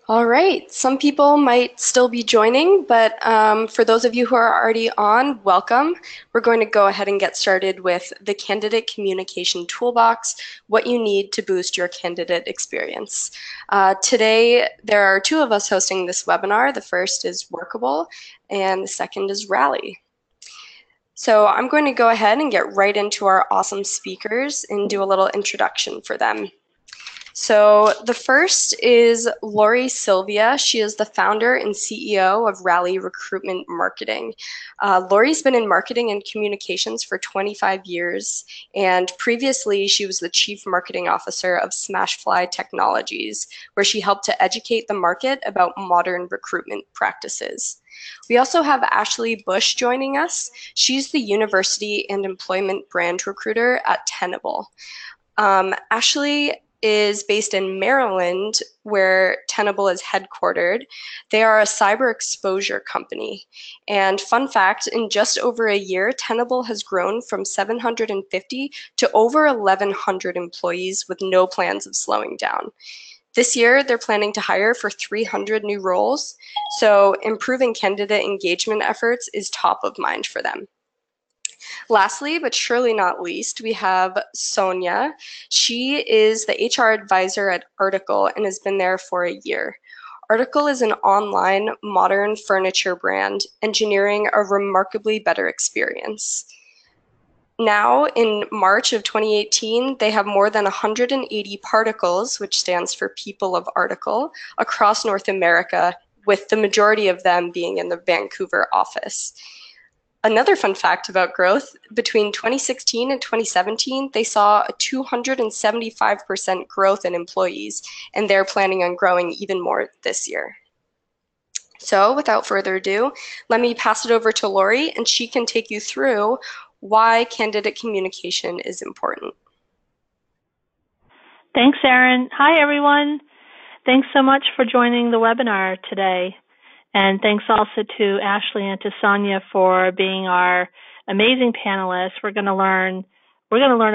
All right. Some people might still be joining, but for those of you who are already on, welcome. We're going to go ahead and get started with the Candidate Communication Toolbox, what you need to boost your candidate experience. Today, there are two of us hosting this webinar. The first is Workable, and the second is Rally. So I'm going to go ahead and get right into our awesome speakers and do a little introduction for them. So the first is Lori Sylvia. She is the founder and CEO of Rally Recruitment Marketing. Lori's been in marketing and communications for 25 years, and previously she was the chief marketing officer of Smashfly Technologies, where she helped to educate the market about modern recruitment practices. We also have Ashley Bush joining us. She's the university and employment brand recruiter at Tenable. Ashley is based in Maryland, where Tenable is headquartered. They are a cyber exposure company. And fun fact, in just over a year, Tenable has grown from 750 to over 1,100 employees with no plans of slowing down. This year, they're planning to hire for 300 new roles, so improving candidate engagement efforts is top of mind for them. Lastly, but surely not least, we have Sonia. She is the HR advisor at Article and has been there for a year. Article is an online modern furniture brand, engineering a remarkably better experience. Now, in March of 2018, they have more than 180 particles, which stands for People of Article, across North America, with the majority of them being in the Vancouver office. Another fun fact about growth, between 2016 and 2017, they saw a 275% growth in employees, and they're planning on growing even more this year. So without further ado, let me pass it over to Lori, and she can take you through why candidate communication is important. Thanks, Erin. Hi, everyone. Thanks so much for joining the webinar today. And thanks also to Ashley and to Sonia for being our amazing panelists. We're going to learn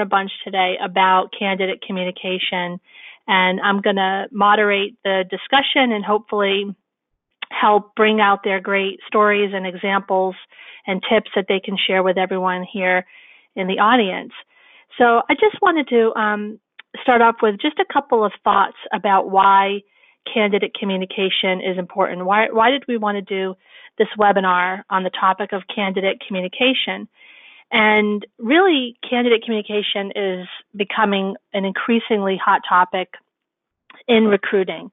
a bunch today about candidate communication, and I'm going to moderate the discussion and hopefully help bring out their great stories and examples and tips that they can share with everyone here in the audience. So I just wanted to start off with just a couple of thoughts about why candidate communication is important. Why did we want to do this webinar on the topic of candidate communication? And really, candidate communication is becoming an increasingly hot topic in recruiting.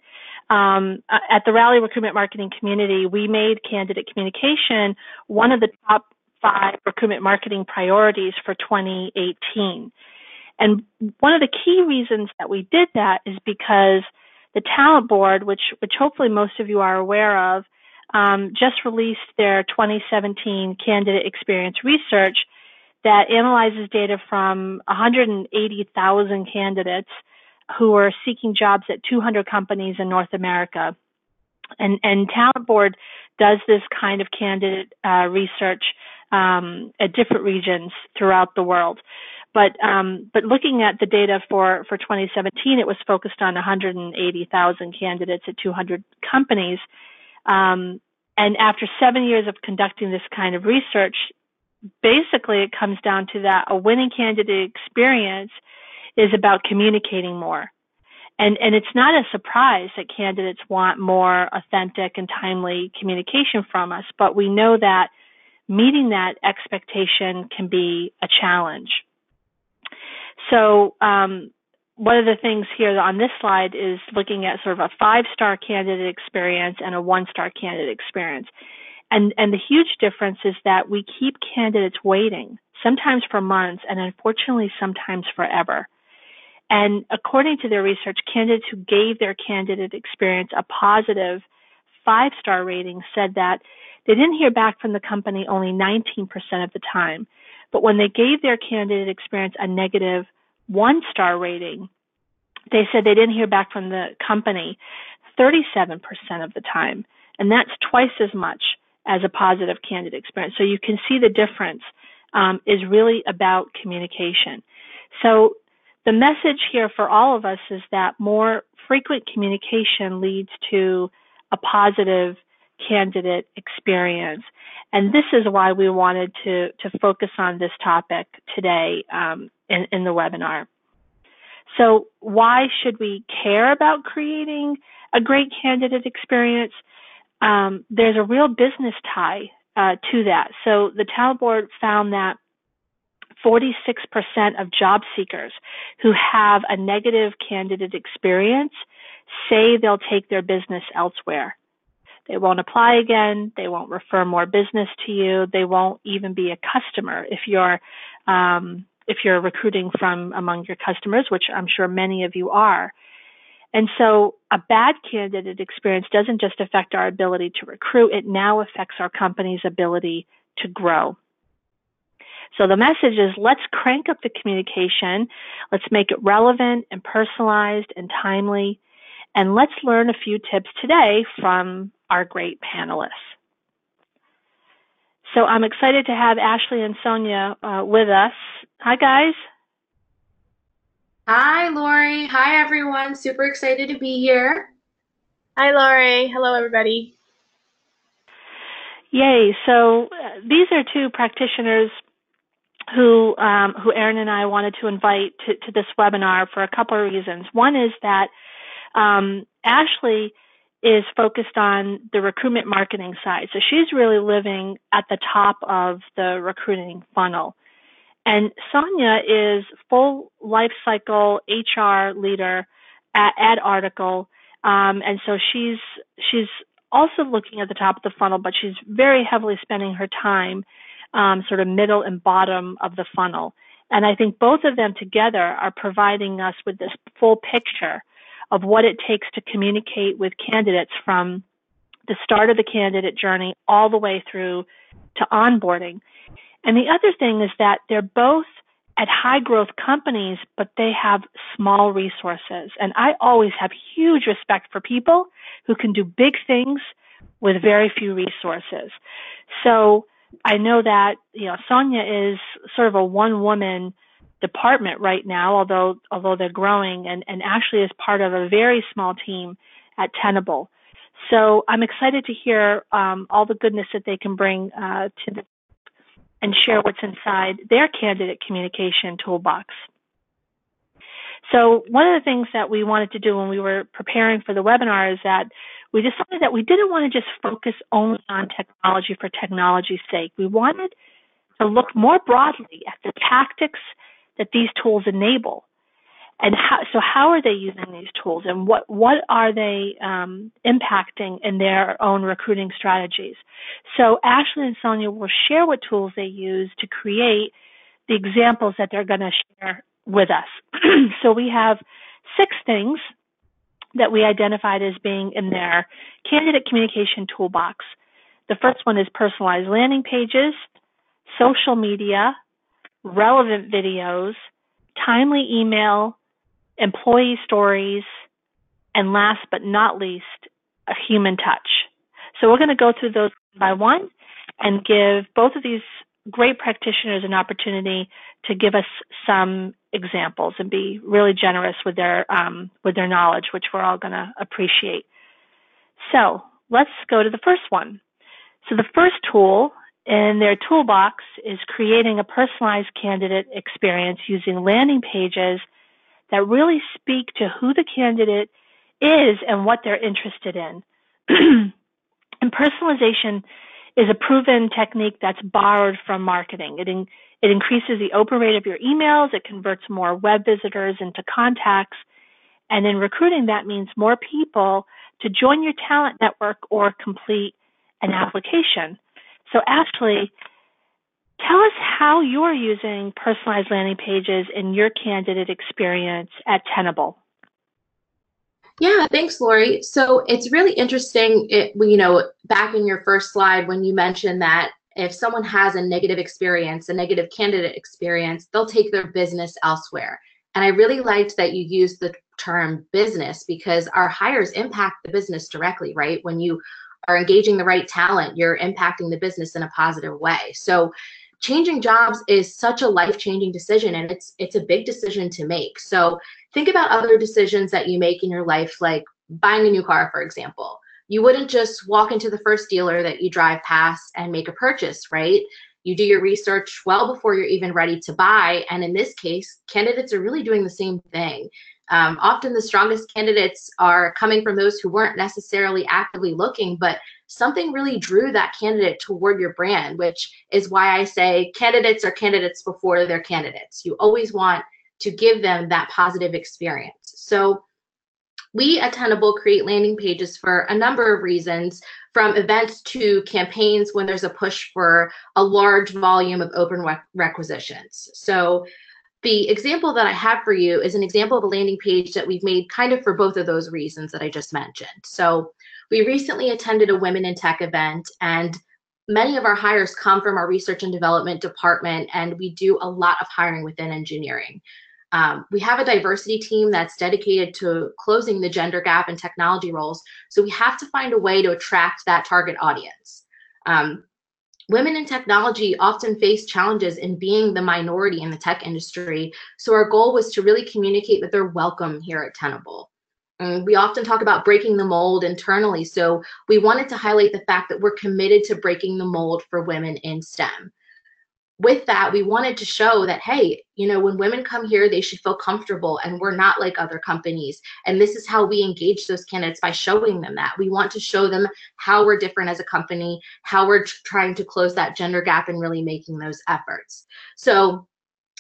At the Rally Recruitment Marketing community, we made candidate communication one of the top 5 recruitment marketing priorities for 2018. And one of the key reasons that we did that is because the Talent Board, which hopefully most of you are aware of, just released their 2017 candidate experience research that analyzes data from 180,000 candidates who are seeking jobs at 200 companies in North America. And Talent Board does this kind of candidate research at different regions throughout the world. But looking at the data for 2017, it was focused on 180,000 candidates at 200 companies. And after 7 years of conducting this kind of research, basically it comes down to that a winning candidate experience is about communicating more. And it's not a surprise that candidates want more authentic and timely communication from us, but we know that meeting that expectation can be a challenge. So one of the things here on this slide is looking at sort of a 5-star candidate experience and a 1-star candidate experience. And the huge difference is that we keep candidates waiting, sometimes for months, and unfortunately sometimes forever. And according to their research, candidates who gave their candidate experience a positive 5-star rating said that they didn't hear back from the company only 19% of the time. But when they gave their candidate experience a negative 1-star rating, they said they didn't hear back from the company 37% of the time. And that's twice as much as a positive candidate experience. So you can see the difference is really about communication. So the message here for all of us is that more frequent communication leads to a positive candidate experience. And this is why we wanted to focus on this topic today in the webinar. So why should we care about creating a great candidate experience? There's a real business tie to that. So the Tenable board found that 46% of job seekers who have a negative candidate experience say they'll take their business elsewhere. They won't apply again. They won't refer more business to you. They won't even be a customer if you're recruiting from among your customers, which I'm sure many of you are. And so a bad candidate experience doesn't just affect our ability to recruit, it now affects our company's ability to grow. So the message is, let's crank up the communication, let's make it relevant and personalized and timely, and let's learn a few tips today from our great panelists. So I'm excited to have Ashley and Sonia with us. Hi, guys. Hi, Lori. Hi, everyone. Super excited to be here. Hi, Lori. Hello, everybody. Yay. So these are two practitioners who Erin and I wanted to invite to this webinar for a couple of reasons. One is that Ashley is focused on the recruitment marketing side. So she's really living at the top of the recruiting funnel. And Sonia is full life cycle HR leader at Article. And so she's also looking at the top of the funnel, but she's very heavily spending her time sort of middle and bottom of the funnel. And I think both of them together are providing us with this full picture of what it takes to communicate with candidates from the start of the candidate journey all the way through to onboarding. And the other thing is that they're both at high growth companies, but they have small resources. And I always have huge respect for people who can do big things with very few resources. So I know that, Sonia is sort of a one-woman department right now, although they're growing, and Ashley is part of a very small team at Tenable. So I'm excited to hear all the goodness that they can bring to the and share what's inside their candidate communication toolbox. So one of the things that we wanted to do when we were preparing for the webinar is that we decided that we didn't want to just focus only on technology for technology's sake. We wanted to look more broadly at the tactics that these tools enable. And how are they using these tools, and what are they impacting in their own recruiting strategies? So Ashley and Sonia will share what tools they use to create the examples that they're going to share with us. So we have 6 things that we identified as being in their candidate communication toolbox. The first one is personalized landing pages, social media, relevant videos, timely email, employee stories, and last but not least, a human touch. So we're going to go through those one by one and give both of these great practitioners an opportunity to give us some examples and be really generous with their knowledge, which we're all going to appreciate. So let's go to the first one. So the first tool in their toolbox is creating a personalized candidate experience using landing pages that really speak to who the candidate is and what they're interested in. And personalization is a proven technique that's borrowed from marketing. It increases the open rate of your emails, it converts more web visitors into contacts, and in recruiting that means more people to join your talent network or complete an application. So Ashley, tell us how you're using personalized landing pages in your candidate experience at Tenable. Yeah, thanks, Lori. So it's really interesting, back in your first slide when you mentioned that if someone has a negative experience, a negative candidate experience, they'll take their business elsewhere. And I really liked that you used the term business because our hires impact the business directly, right? When you are engaging the right talent, you're impacting the business in a positive way. So changing jobs is such a life-changing decision, and it's a big decision to make. So think about other decisions that you make in your life, like buying a new car, for example. You wouldn't just walk into the first dealer that you drive past and make a purchase, right? You do your research well before you're even ready to buy. And in this case, candidates are really doing the same thing. Often the strongest candidates are coming from those who weren't necessarily actively looking, but something really drew that candidate toward your brand, which is why I say candidates are candidates before they're candidates. You always want to give them that positive experience. So we at Tenable create landing pages for a number of reasons, from events to campaigns when there's a push for a large volume of open requisitions. So the example that I have for you is an example of a landing page that we've made kind of for both of those reasons that I just mentioned. So we recently attended a Women in Tech event, and many of our hires come from our research and development department, and we do a lot of hiring within engineering. We have a diversity team that's dedicated to closing the gender gap in technology roles, so we have to find a way to attract that target audience. Women in technology often face challenges in being the minority in the tech industry, so our goal was to really communicate that they're welcome here at Tenable. We often talk about breaking the mold internally, so we wanted to highlight the fact that we're committed to breaking the mold for women in STEM. With that, we wanted to show that, hey, you know, when women come here, they should feel comfortable, and we're not like other companies. And this is how we engage those candidates, by showing them that. We want to show them how we're different as a company, how we're trying to close that gender gap and really making those efforts. So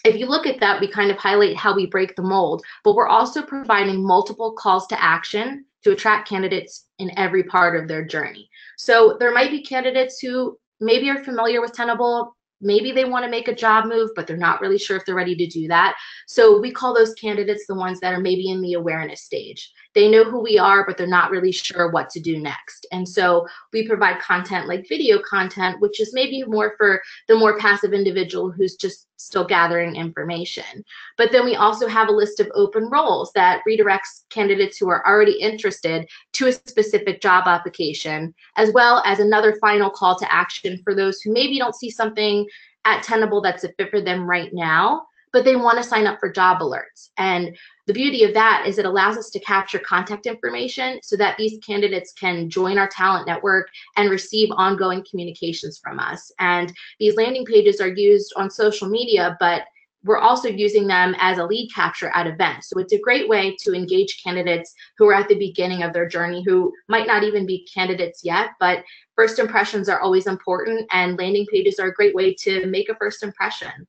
if you look at that, we kind of highlight how we break the mold, but we're also providing multiple calls to action to attract candidates in every part of their journey. So there might be candidates who maybe are familiar with Tenable. Maybe they want to make a job move, but they're not really sure if they're ready to do that. So we call those candidates the ones that are maybe in the awareness stage. They know who we are, but they're not really sure what to do next. And so we provide content like video content, which is maybe more for the more passive individual who's just still gathering information. But then we also have a list of open roles that redirects candidates who are already interested to a specific job application, as well as another final call to action for those who maybe don't see something at Tenable that's a fit for them right now, but they want to sign up for job alerts. And the beauty of that is it allows us to capture contact information so that these candidates can join our talent network and receive ongoing communications from us. And these landing pages are used on social media, but we're also using them as a lead capture at events. So it's a great way to engage candidates who are at the beginning of their journey, who might not even be candidates yet, but first impressions are always important, and landing pages are a great way to make a first impression.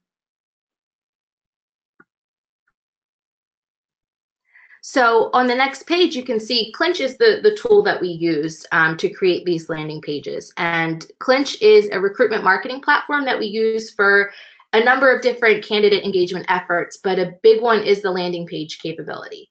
So on the next page, you can see Clinch is the tool that we use to create these landing pages. And Clinch is a recruitment marketing platform that we use for a number of different candidate engagement efforts, but a big one is the landing page capability.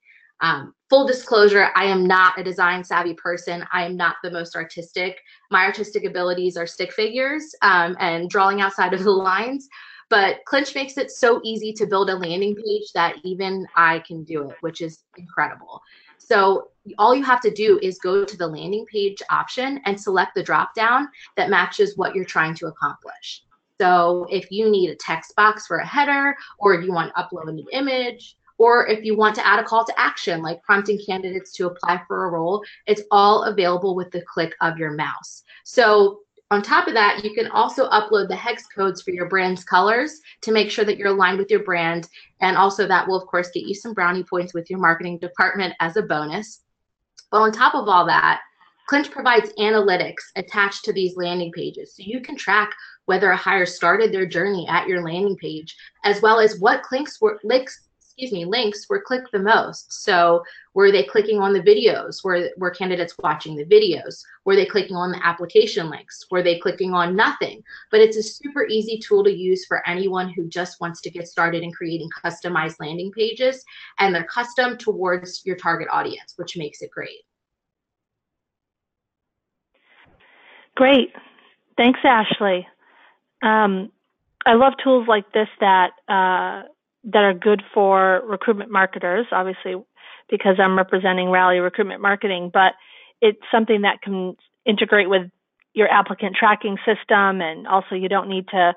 Full disclosure, I am not a design savvy person. I am not the most artistic. My artistic abilities are stick figures and drawing outside of the lines. But Clinch makes it so easy to build a landing page that even I can do it, which is incredible. So all you have to do is go to the landing page option and select the drop-down that matches what you're trying to accomplish. So if you need a text box for a header, or if you want to upload an image, or if you want to add a call to action, like prompting candidates to apply for a role, it's all available with the click of your mouse. So on top of that, you can also upload the hex codes for your brand's colors to make sure that you're aligned with your brand. And also that will, of course, get you some brownie points with your marketing department as a bonus. But on top of all that, Clinch provides analytics attached to these landing pages. So you can track whether a hire started their journey at your landing page, as well as what links were clicked the most. So were they clicking on the videos? Were candidates watching the videos? Were they clicking on the application links? Were they clicking on nothing? But it's a super easy tool to use for anyone who just wants to get started in creating customized landing pages, and they're custom towards your target audience, which makes it great. Great. Thanks, Ashley. I love tools like this that are good for recruitment marketers, obviously, because I'm representing Rally Recruitment Marketing, but it's something that can integrate with your applicant tracking system, and also you don't need to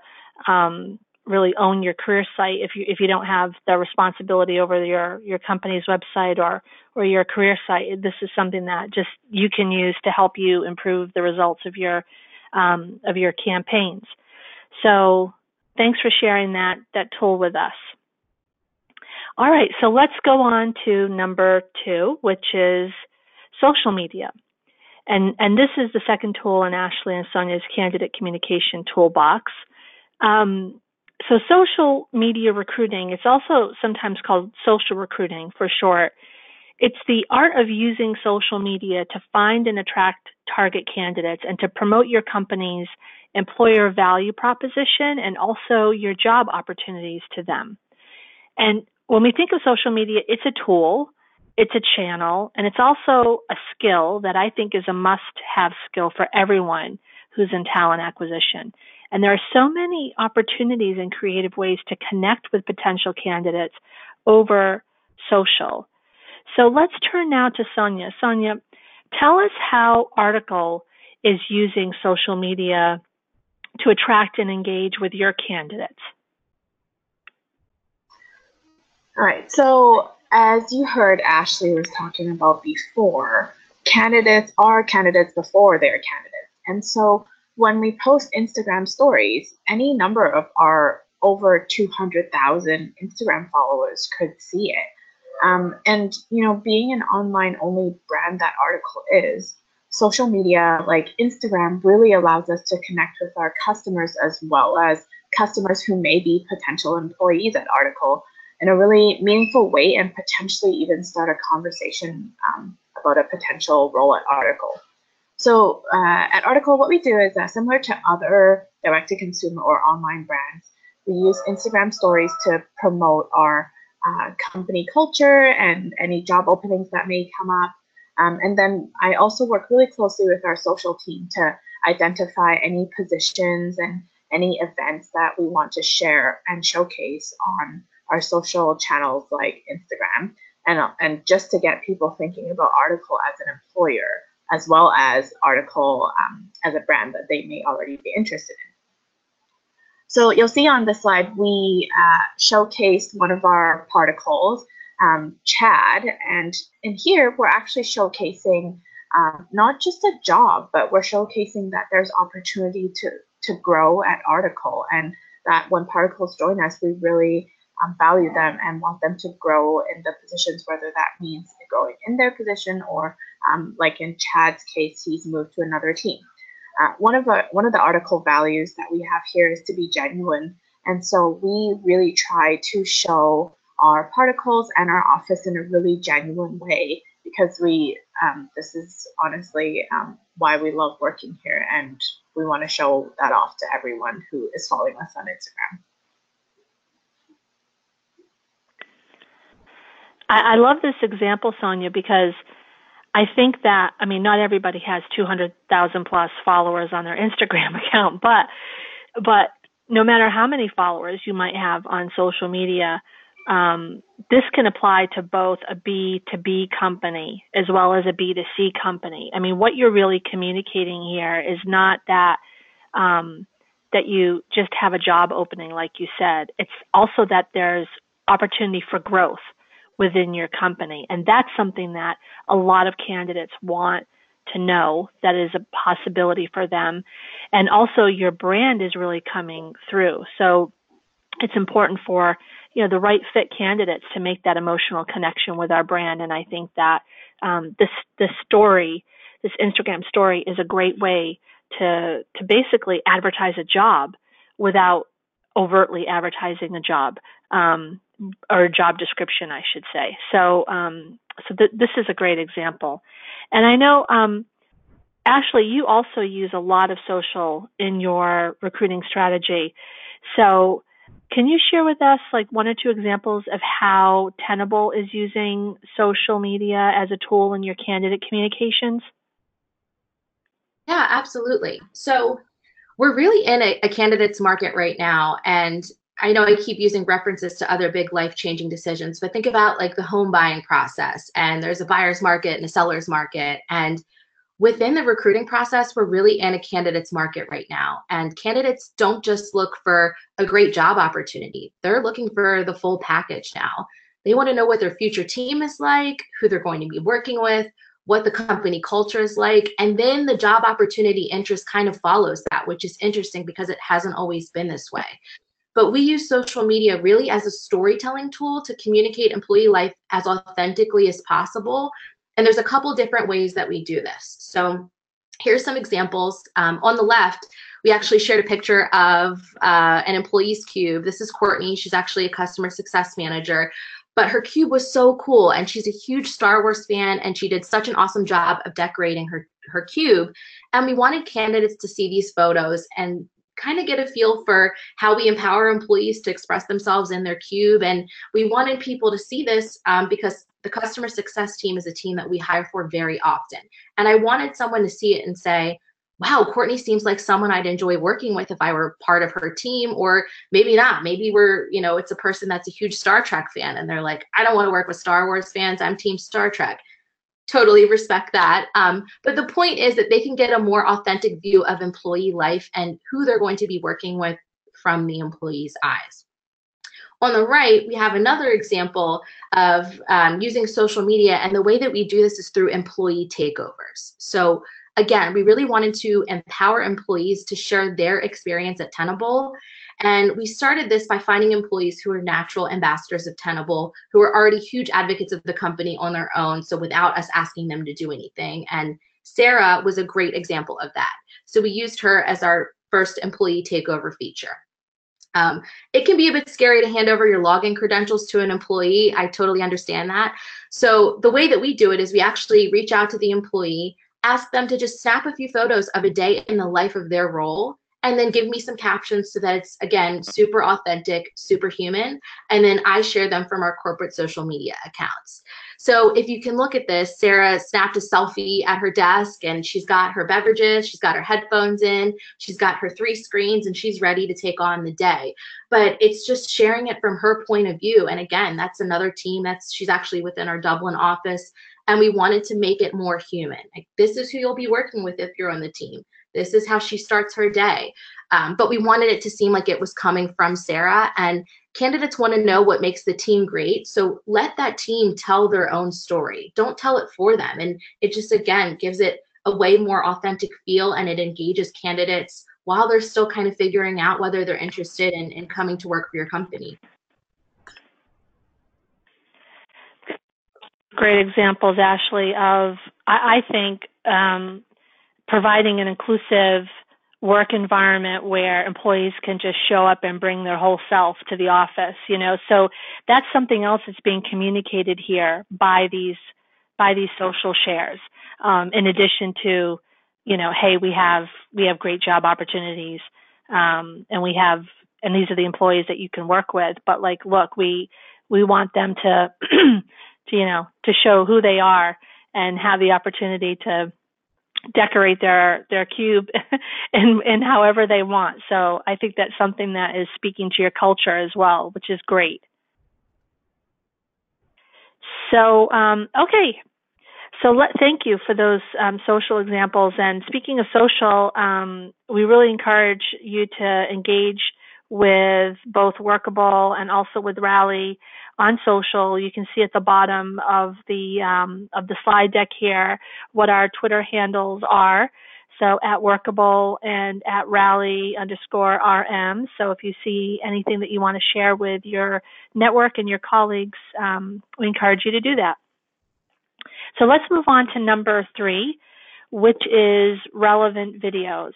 really own your career site if you don't have the responsibility over your company's website or your career site. This is something that just you can use to help you improve the results of your campaigns. So thanks for sharing that tool with us. All right, so let's go on to number 2, which is social media. And this is the second tool in Ashley and Sonia's candidate communication toolbox. So social media recruiting, it's also sometimes called social recruiting for short. It's the art of using social media to find and attract target candidates and to promote your company's employer value proposition and also your job opportunities to them. And when we think of social media, it's a tool, it's a channel, and it's also a skill that I think is a must-have skill for everyone who's in talent acquisition. And there are so many opportunities and creative ways to connect with potential candidates over social. So let's turn now to Sonia. Sonia, tell us how Article is using social media to attract and engage with your candidates. All right, so as you heard Ashley was talking about before, candidates are candidates before they're candidates. And so when we post Instagram stories, any number of our over 200,000 Instagram followers could see it. And, you know, being an online only brand that Article is, social media like Instagram really allows us to connect with our customers as well as customers who may be potential employees at Article in a really meaningful way and potentially even start a conversation about a potential role at Article. So at Article, what we do is similar to other direct-to-consumer or online brands. We use Instagram stories to promote our company culture and any job openings that may come up. And then I also work really closely with our social team to identify any positions and any events that we want to share and showcase on our social channels like Instagram, and just to get people thinking about Article as an employer, as well as Article as a brand that they may already be interested in. So you'll see on this slide, we showcased one of our particles, Chad, and in here we're actually showcasing not just a job, but we're showcasing that there's opportunity to grow at Article, and that when particles join us, we really value them and want them to grow in the positions, whether that means growing in their position or like in Chad's case, he's moved to another team. One of the Article values that we have here is to be genuine. And so we really try to show our particles and our office in a really genuine way, because this is honestly why we love working here, and we want to show that off to everyone who is following us on Instagram. I love this example, Sonia, because I think that, I mean, not everybody has 200,000 plus followers on their Instagram account, but no matter how many followers you might have on social media, this can apply to both a B2B company as well as a B2C company. I mean, what you're really communicating here is not that that you just have a job opening, like you said. It's also that there's opportunity for growth within your company. And that's something that a lot of candidates want to know, that is a possibility for them. And also your brand is really coming through. So it's important for, you know, the right fit candidates to make that emotional connection with our brand. And I think that this Instagram story is a great way to basically advertise a job without overtly advertising a job. Or job description, I should say. So, this is a great example. And I know, Ashley, you also use a lot of social in your recruiting strategy. So can you share with us like one or two examples of how Tenable is using social media as a tool in your candidate communications? Yeah, absolutely. So we're really in a candidates market right now, and I know I keep using references to other big life-changing decisions, but think about like the home buying process, and there's a buyer's market and a seller's market. And within the recruiting process, we're really in a candidates market right now. And candidates don't just look for a great job opportunity. They're looking for the full package now. They want to know what their future team is like, who they're going to be working with, what the company culture is like. And then the job opportunity interest kind of follows that, which is interesting because it hasn't always been this way. But we use social media really as a storytelling tool to communicate employee life as authentically as possible. And there's a couple different ways that we do this. So here's some examples. On the left, we actually shared a picture of an employee's cube. This is Courtney. She's actually a customer success manager. But her cube was so cool, and she's a huge Star Wars fan, and she did such an awesome job of decorating her cube. And we wanted candidates to see these photos and kind of get a feel for how we empower employees to express themselves in their cube. And we wanted people to see this because the customer success team is a team that we hire for very often. And I wanted someone to see it and say, wow, Courtney seems like someone I'd enjoy working with if I were part of her team, or maybe not. Maybe it's a person that's a huge Star Trek fan and they're like, I don't want to work with Star Wars fans. I'm team Star Trek. Totally respect that. But the point is that they can get a more authentic view of employee life and who they're going to be working with from the employee's eyes. On the right, we have another example of using social media, and the way that we do this is through employee takeovers. So again, we really wanted to empower employees to share their experience at Tenable. And we started this by finding employees who are natural ambassadors of Tenable, who are already huge advocates of the company on their own, so without us asking them to do anything. And Sarah was a great example of that. So we used her as our first employee takeover feature. It can be a bit scary to hand over your login credentials to an employee. I totally understand that. So the way that we do it is we actually reach out to the employee, ask them to just snap a few photos of a day in the life of their role, and then give me some captions so that it's, again, super authentic, super human. And then I share them from our corporate social media accounts. So if you can look at this, Sarah snapped a selfie at her desk, and she's got her beverages, she's got her headphones in, she's got her 3 screens, and she's ready to take on the day. But it's just sharing it from her point of view. And again, that's another team she's actually within our Dublin office. And we wanted to make it more human. Like, this is who you'll be working with if you're on the team. This is how she starts her day. But we wanted it to seem like it was coming from Sarah, and candidates want to know what makes the team great. So let that team tell their own story. Don't tell it for them. And it just, again, gives it a way more authentic feel, and it engages candidates while they're still kind of figuring out whether they're interested in coming to work for your company. Great examples, Ashley, of, I think, providing an inclusive work environment where employees can just show up and bring their whole self to the office, So that's something else that's being communicated here by these social shares. In addition to, hey, we have great job opportunities, and these are the employees that you can work with. But like, look, we want them to to show who they are and have the opportunity to decorate their cube in however they want. So I think that's something that is speaking to your culture as well, which is great. So, okay. So thank you for those social examples. And speaking of social, we really encourage you to engage with both Workable and also with Rally on social. You can see at the bottom of the slide deck here what our Twitter handles are. So at Workable and at Rally_RM. So if you see anything that you want to share with your network and your colleagues, we encourage you to do that. So let's move on to number 3, which is relevant videos.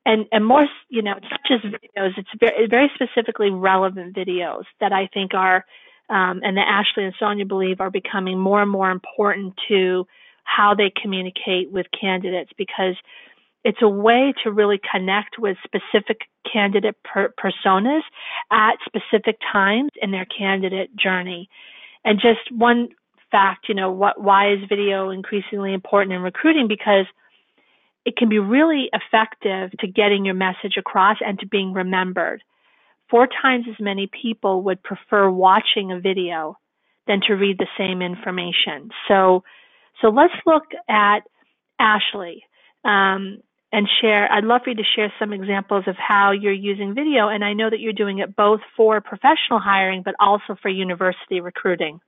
And more, it's not just videos, it's very specifically relevant videos that I think are, and that Ashley and Sonia believe are becoming more and more important to how they communicate with candidates, because it's a way to really connect with specific candidate personas at specific times in their candidate journey. And just one fact, why is video increasingly important in recruiting? Because it can be really effective to getting your message across and to being remembered. 4 times as many people would prefer watching a video than to read the same information. So let's look at Ashley, and share. I'd love for you to share some examples of how you're using video. And I know that you're doing it both for professional hiring, but also for university recruiting.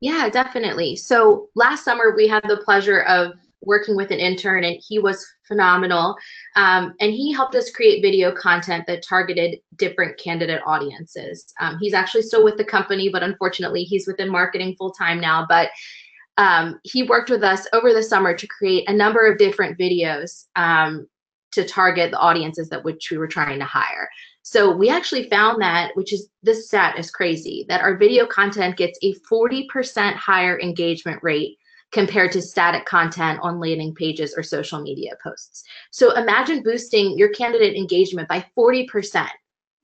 Yeah, definitely. So last summer, we had the pleasure of working with an intern, and he was phenomenal. And he helped us create video content that targeted different candidate audiences. He's actually still with the company, but unfortunately, he's within marketing full time now. But he worked with us over the summer to create a number of different videos to target the audiences that which we were trying to hire. So we actually found that, which is, this stat is crazy, that our video content gets a 40% higher engagement rate compared to static content on landing pages or social media posts. So imagine boosting your candidate engagement by 40%.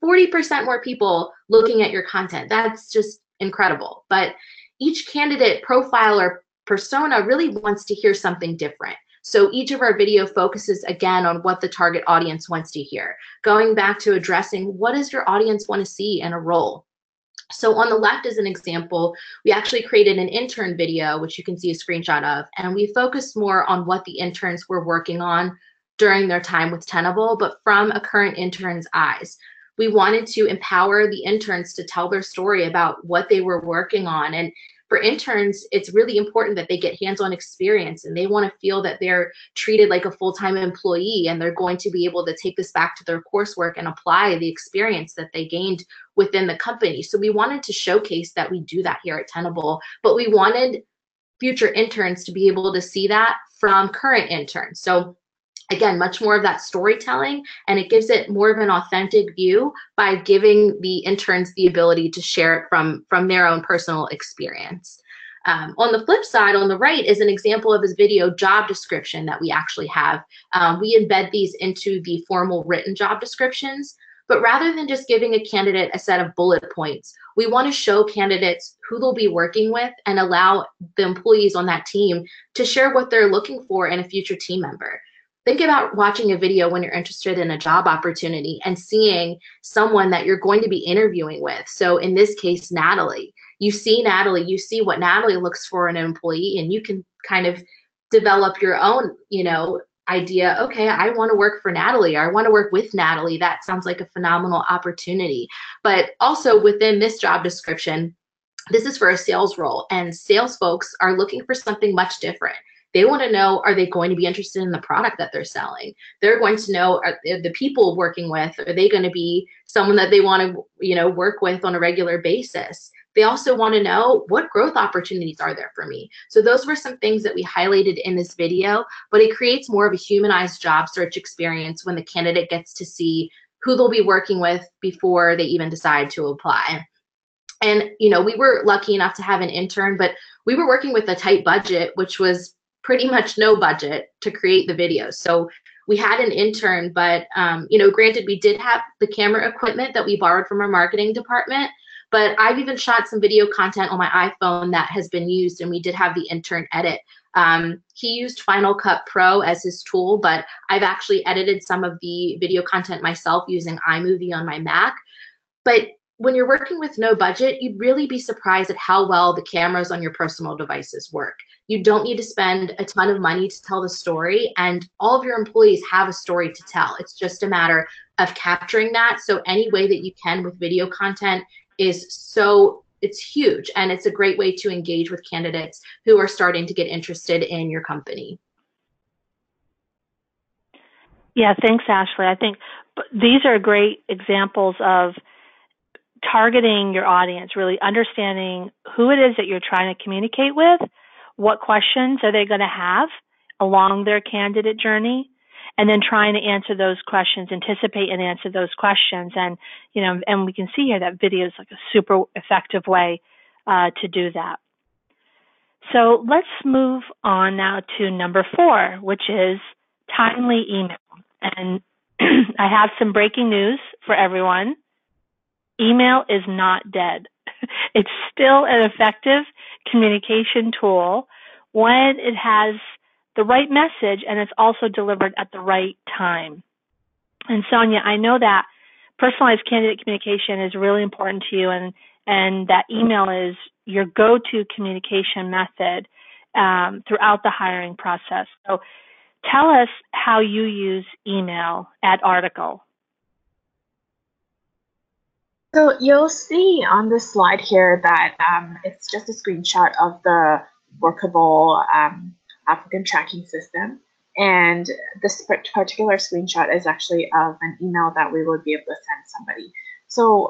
40% more people looking at your content. That's just incredible. But each candidate profile or persona really wants to hear something different. So each of our video focuses again on what the target audience wants to hear, going back to addressing what does your audience want to see in a role. So on the left is an example. We actually created an intern video, which you can see a screenshot of, and we focused more on what the interns were working on during their time with Tenable, but from a current intern's eyes. We wanted to empower the interns to tell their story about what they were working on. And for interns, it's really important that they get hands-on experience, and they want to feel that they're treated like a full-time employee, and they're going to be able to take this back to their coursework and apply the experience that they gained within the company. So we wanted to showcase that we do that here at Tenable, but we wanted future interns to be able to see that from current interns. So again, much more of that storytelling, and it gives it more of an authentic view by giving the interns the ability to share it from their own personal experience. On the flip side, on the right, is an example of this video job description that we actually have. We embed these into the formal written job descriptions, but rather than just giving a candidate a set of bullet points, we want to show candidates who they'll be working with and allow the employees on that team to share what they're looking for in a future team member. Think about watching a video when you're interested in a job opportunity and seeing someone that you're going to be interviewing with. So in this case, Natalie. You see Natalie, you see what Natalie looks for in an employee, and you can kind of develop your own, idea. Okay, I want to work for Natalie, or I want to work with Natalie. That sounds like a phenomenal opportunity. But also within this job description, this is for a sales role, and sales folks are looking for something much different. They want to know, are they going to be interested in the product that they're selling? They're going to know, are the people working with, are they going to be someone that they want to, work with on a regular basis? They also want to know, what growth opportunities are there for me? So those were some things that we highlighted in this video, but it creates more of a humanized job search experience when the candidate gets to see who they'll be working with before they even decide to apply. And, we were lucky enough to have an intern, but we were working with a tight budget, which was pretty much no budget to create the videos. So we had an intern, but granted, we did have the camera equipment that we borrowed from our marketing department, but I've even shot some video content on my iPhone that has been used, and we did have the intern edit. He used Final Cut Pro as his tool, but I've actually edited some of the video content myself using iMovie on my Mac. But when you're working with no budget, you'd really be surprised at how well the cameras on your personal devices work. You don't need to spend a ton of money to tell the story, and all of your employees have a story to tell. It's just a matter of capturing that. So any way that you can with video content it's huge, and it's a great way to engage with candidates who are starting to get interested in your company. Yeah, thanks, Ashley. I think these are great examples of targeting your audience, really understanding who it is that you're trying to communicate with, what questions are they going to have along their candidate journey, and then trying to answer those questions, anticipate and answer those questions. And, and we can see here that video is like a super effective way to do that. So let's move on now to number 4, which is timely email. And I have some breaking news for everyone. Email is not dead. It's still an effective communication tool when it has the right message and it's also delivered at the right time. And Sonia, I know that personalized candidate communication is really important to you, and that email is your go-to communication method. throughout the hiring process. So tell us how you use email at Article. So you'll see on this slide here that it's just a screenshot of the workable applicant tracking system. And this particular screenshot is actually of an email that we would be able to send somebody. So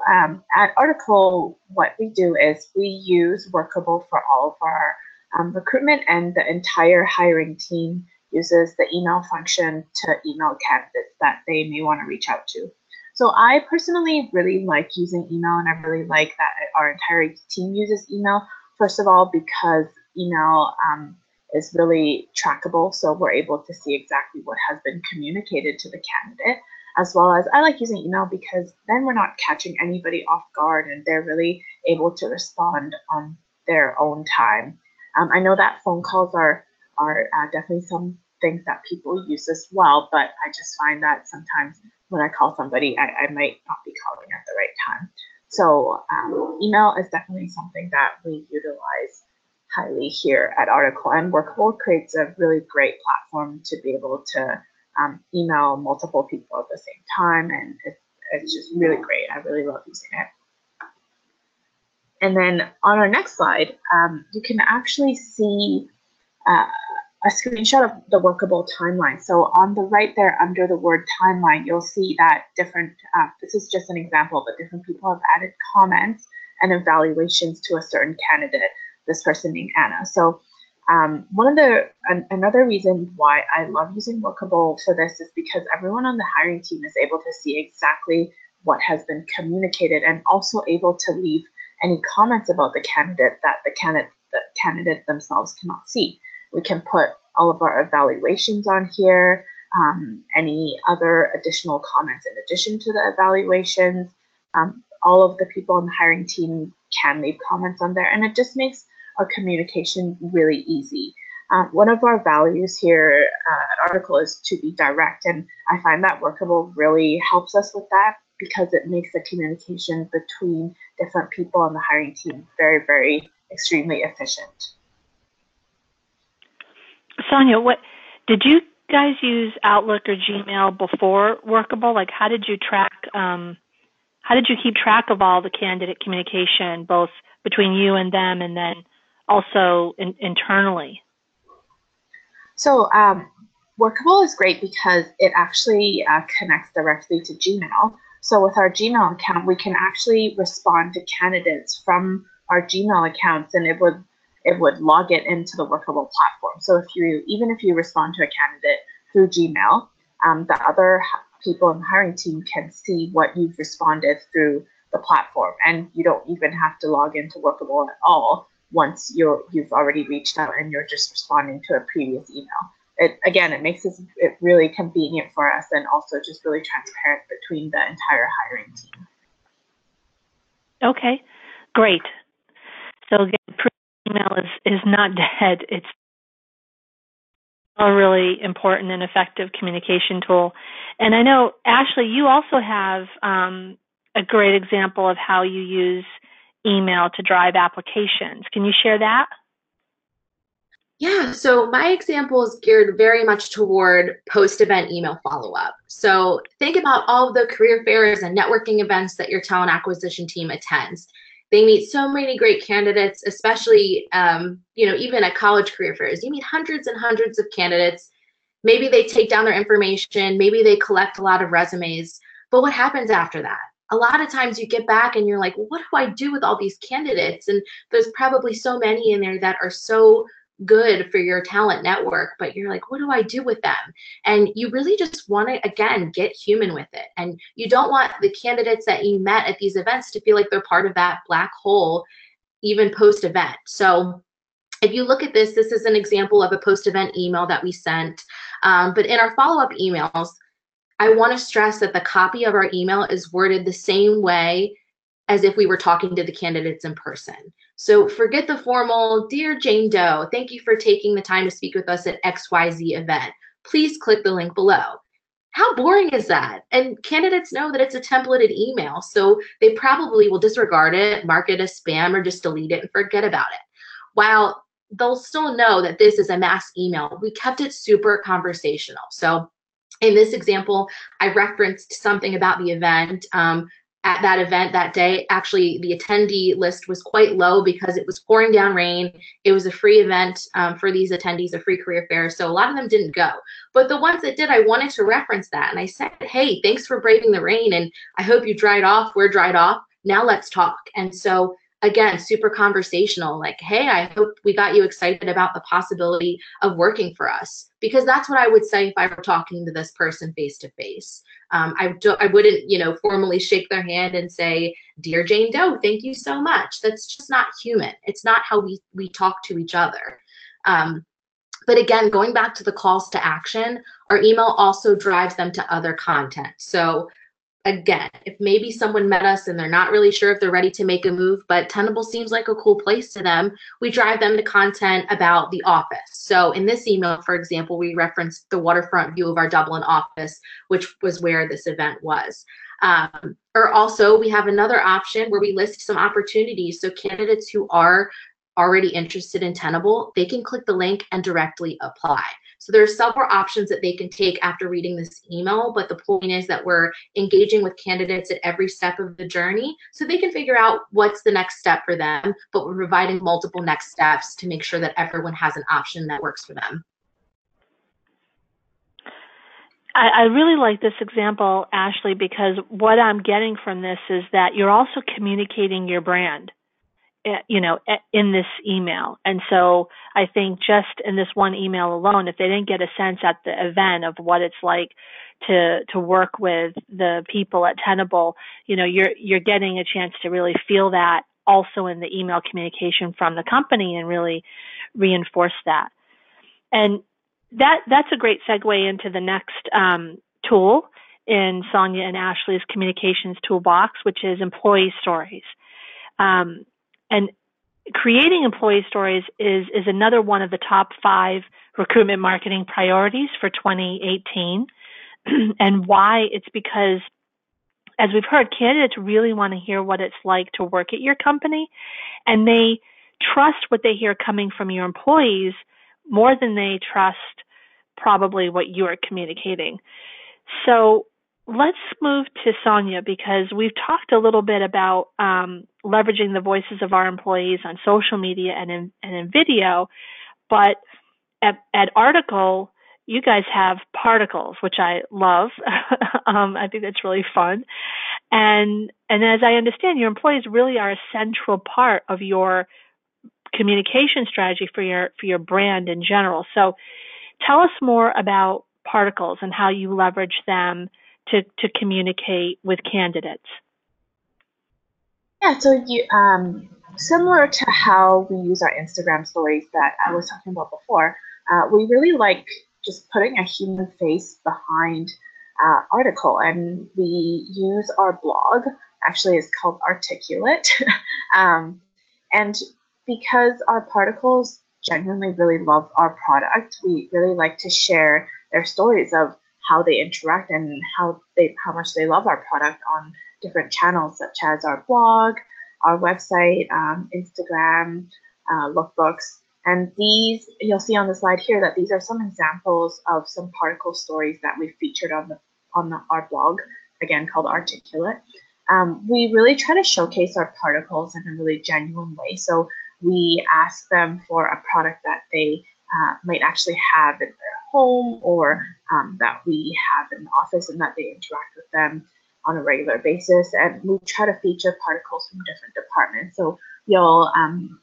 at Article, what we do is we use Workable for all of our recruitment, and the entire hiring team uses the email function to email candidates that they may want to reach out to. So I personally really like using email, and I really like that our entire team uses email. First of all, because email is really trackable, so we're able to see exactly what has been communicated to the candidate, as well as I like using email because then we're not catching anybody off guard and they're really able to respond on their own time. I know that phone calls are definitely some things that people use as well, but I just find that sometimes when I call somebody, I might not be calling at the right time. So email is definitely something that we utilize highly here at Article, and Workable creates a really great platform to be able to email multiple people at the same time, and it's just really great. I really love using it. And then on our next slide, you can actually see a screenshot of the Workable timeline. So on the right there, under the word timeline, you'll see that different, this is just an example, but different people have added comments and evaluations to a certain candidate, this person named Anna. So another reason why I love using Workable for this is because everyone on the hiring team is able to see exactly what has been communicated, and also able to leave any comments about the candidate that the candidate themselves cannot see. We can put all of our evaluations on here, any other additional comments in addition to the evaluations. All of the people on the hiring team can leave comments on there, and it just makes our communication really easy. One of our values here at Article is to be direct, and I find that Workable really helps us with that because it makes the communication between different people on the hiring team very, very extremely efficient. Sonia, what did you guys use Outlook or Gmail before Workable? Like, how did you track? How did you keep track of all the candidate communication, both between you and them, and then also internally? So Workable is great because it actually connects directly to Gmail. So with our Gmail account, we can actually respond to candidates from our Gmail accounts, and it would log it into the Workable platform. So even if you respond to a candidate through Gmail, the other people in the hiring team can see what you've responded through the platform, and you don't even have to log into Workable at all once you've already reached out and you're just responding to a previous email. It makes it really convenient for us, and also just really transparent between the entire hiring team. Okay, great. So again, email is not dead. It's a really important and effective communication tool. And I know, Ashley, you also have a great example of how you use email to drive applications. Can you share that? Yeah, so my example is geared very much toward post-event email follow-up. So think about all of the career fairs and networking events that your talent acquisition team attends. They meet so many great candidates, especially, even at college career fairs. You meet hundreds and hundreds of candidates. Maybe they take down their information. Maybe they collect a lot of resumes. But what happens after that? A lot of times you get back and you're like, what do I do with all these candidates? And there's probably so many in there that are so good for your talent network, but you're like, what do I do with them? And you really just want to, again, get human with it. And you don't want the candidates that you met at these events to feel like they're part of that black hole, even post-event. So if you look at this is an example of a post-event email that we sent. But in our follow-up emails, I want to stress that the copy of our email is worded the same way as if we were talking to the candidates in person. So forget the formal, "Dear Jane Doe, thank you for taking the time to speak with us at XYZ event. Please click the link below." How boring is that? And candidates know that it's a templated email, so they probably will disregard it, mark it as spam, or just delete it and forget about it. While they'll still know that this is a mass email. We kept it super conversational. So in this example, I referenced something about the event. At that event that day, actually, the attendee list was quite low because it was pouring down rain. It was a free event for these attendees, a free career fair. So a lot of them didn't go. But the ones that did, I wanted to reference that. And I said, hey, thanks for braving the rain. And I hope you dried off. We're dried off. Now let's talk. And so again, super conversational, like, hey, I hope we got you excited about the possibility of working for us, because that's what I would say if I were talking to this person face to face. I wouldn't, formally shake their hand and say, dear Jane Doe, thank you so much. That's just not human. It's not how we talk to each other. But again, going back to the calls to action, our email also drives them to other content. So again, if maybe someone met us and they're not really sure if they're ready to make a move, but Tenable seems like a cool place to them, we drive them to content about the office. So in this email, for example, we referenced the waterfront view of our Dublin office, which was where this event was. Or also, we have another option where we list some opportunities. So candidates who are already interested in Tenable, they can click the link and directly apply. So there are several options that they can take after reading this email, but the point is that we're engaging with candidates at every step of the journey so they can figure out what's the next step for them, but we're providing multiple next steps to make sure that everyone has an option that works for them. I really like this example, Ashley, because what I'm getting from this is that you're also communicating your brand, in this email. And so I think just in this one email alone, if they didn't get a sense at the event of what it's like to work with the people at Tenable, you're getting a chance to really feel that also in the email communication from the company and really reinforce that. And that's a great segue into the next tool in Sonia and Ashley's communications toolbox, which is employee stories. And creating employee stories is another one of the top 5 recruitment marketing priorities for 2018. And why? It's because, as we've heard, candidates really want to hear what it's like to work at your company, and they trust what they hear coming from your employees more than they trust probably what you are communicating. So let's move to Sonia, because we've talked a little bit about leveraging the voices of our employees on social media and in video, but at Article, you guys have particles, which I love. I think that's really fun. And as I understand, your employees really are a central part of your communication strategy for your brand in general. So tell us more about particles and how you leverage them to communicate with candidates. Yeah, so similar to how we use our Instagram stories that I was talking about before, we really like just putting a human face behind article, and we use our blog. Actually, it's called Articulate, and because our particles genuinely really love our product, we really like to share their stories of how they interact and how much they love our product on different channels, such as our blog, our website, Instagram, lookbooks. And these, you'll see on the slide here that these are some examples of some particle stories that we featured on our blog, again called Articulate. We really try to showcase our particles in a really genuine way. So we ask them for a product that they might actually have in their home, or that we have in the office, and that they interact with them on a regular basis. And we try to feature particles from different departments. So you'll,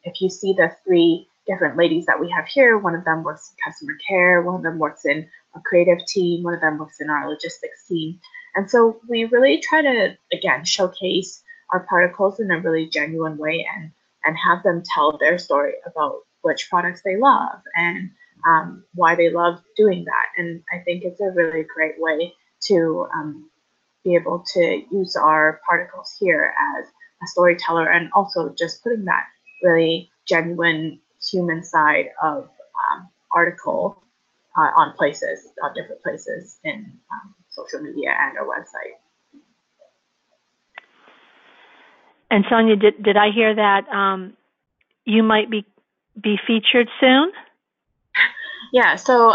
if you see the 3 different ladies that we have here, one of them works in customer care, one of them works in a creative team, one of them works in our logistics team. And so we really try to, again, showcase our particles in a really genuine way and have them tell their story about which products they love and why they love doing that. And I think it's a really great way to be able to use our particles here as a storyteller, and also just putting that really genuine human side of article on different places in social media and our website. And Sonia, did I hear that you might be be featured soon? Yeah, so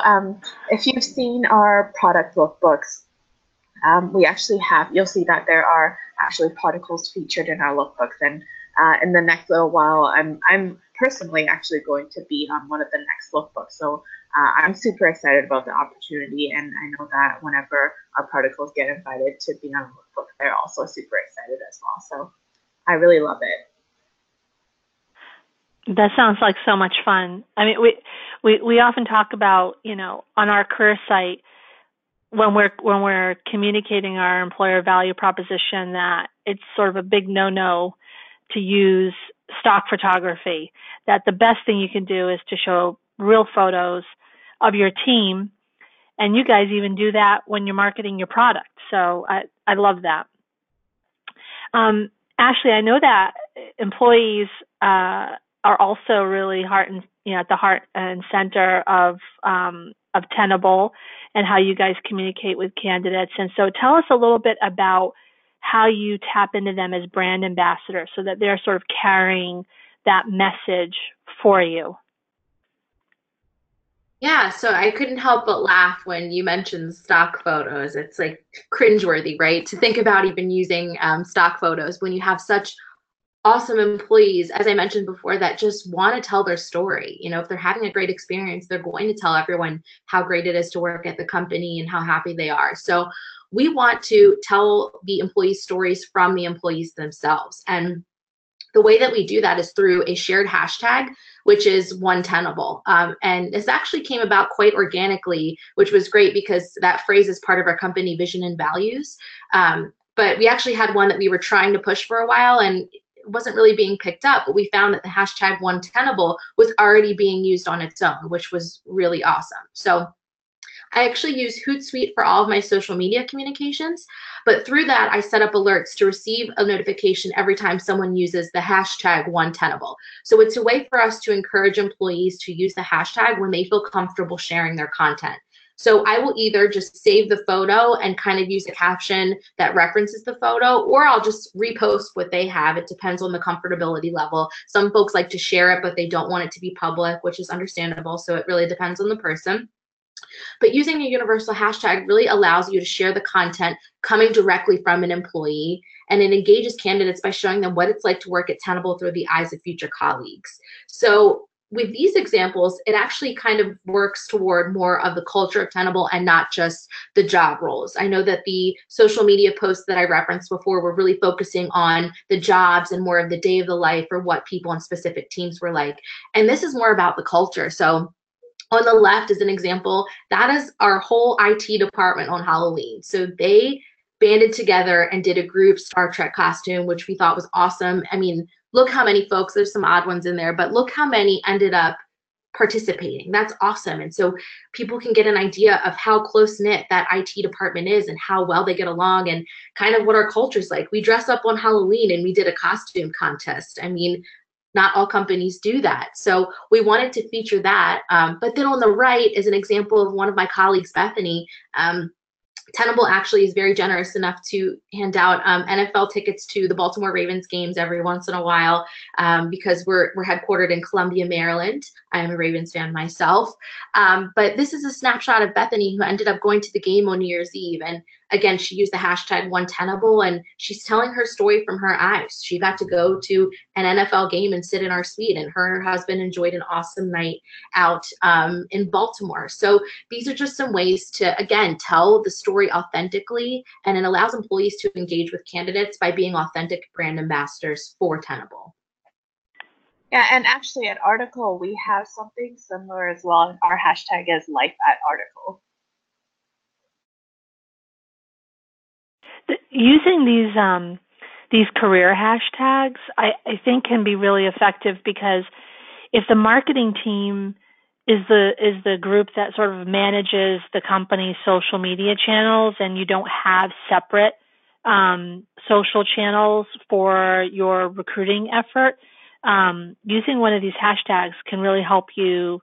if you've seen our product lookbooks, we actually have, you'll see that there are actually particles featured in our lookbooks. And in the next little while, I'm personally actually going to be on one of the next lookbooks. So I'm super excited about the opportunity. And I know that whenever our particles get invited to be on a lookbook, they're also super excited as well. So I really love it. That sounds like so much fun. I mean, we often talk about, on our career site, when we're communicating our employer value proposition, that it's sort of a big no-no to use stock photography, that the best thing you can do is to show real photos of your team, and you guys even do that when you're marketing your product. So I love that. Ashley, I know that employees are also really at the heart and center of Tenable and how you guys communicate with candidates. And so tell us a little bit about how you tap into them as brand ambassadors so that they're sort of carrying that message for you. Yeah, so I couldn't help but laugh when you mentioned stock photos. It's like cringeworthy, right? To think about even using stock photos when you have such awesome employees, as I mentioned before, that just want to tell their story. If they're having a great experience, they're going to tell everyone how great it is to work at the company and how happy they are. So we want to tell the employees' stories from the employees themselves. And the way that we do that is through a shared hashtag, which is Tenable. And this actually came about quite organically, which was great because that phrase is part of our company vision and values. But we actually had one that we were trying to push for a while, and it wasn't really being picked up, but we found that the hashtag Tenable was already being used on its own, which was really awesome. So I actually use Hootsuite for all of my social media communications, but through that, I set up alerts to receive a notification every time someone uses the hashtag Tenable. So it's a way for us to encourage employees to use the hashtag when they feel comfortable sharing their content. So I will either just save the photo and kind of use a caption that references the photo, or I'll just repost what they have. It depends on the comfortability level. Some folks like to share it, but they don't want it to be public, which is understandable. So it really depends on the person. But using a universal hashtag really allows you to share the content coming directly from an employee, and it engages candidates by showing them what it's like to work at Tenable through the eyes of future colleagues. So with these examples, it actually kind of works toward more of the culture of Tenable and not just the job roles. I know that the social media posts that I referenced before were really focusing on the jobs and more of the day of the life or what people in specific teams were like. And this is more about the culture. So on the left is an example. That is our whole IT department on Halloween. So they banded together and did a group Star Trek costume, which we thought was awesome. I mean, look how many folks, there's some odd ones in there, but look how many ended up participating. That's awesome. And so people can get an idea of how close-knit that IT department is and how well they get along and kind of what our culture's like. We dress up on Halloween and we did a costume contest. I mean, not all companies do that. So we wanted to feature that. But then on the right is an example of one of my colleagues, Bethany. Tenable actually is very generous enough to hand out NFL tickets to the Baltimore Ravens games every once in a while because we're headquartered in Columbia, Maryland. I am a Ravens fan myself. But this is a snapshot of Bethany, who ended up going to the game on New Year's Eve. And again, she used the hashtag Tenable, and she's telling her story from her eyes. She got to go to an NFL game and sit in our suite, and her and her husband enjoyed an awesome night out in Baltimore. So these are just some ways to, again, tell the story authentically, and it allows employees to engage with candidates by being authentic brand ambassadors for Tenable. Yeah, and actually at Article, we have something similar as well. Our hashtag is #LifeAtArticle. Using these career hashtags, I think can be really effective, because if the marketing team is the group that sort of manages the company's social media channels, and you don't have separate social channels for your recruiting effort, using one of these hashtags can really help you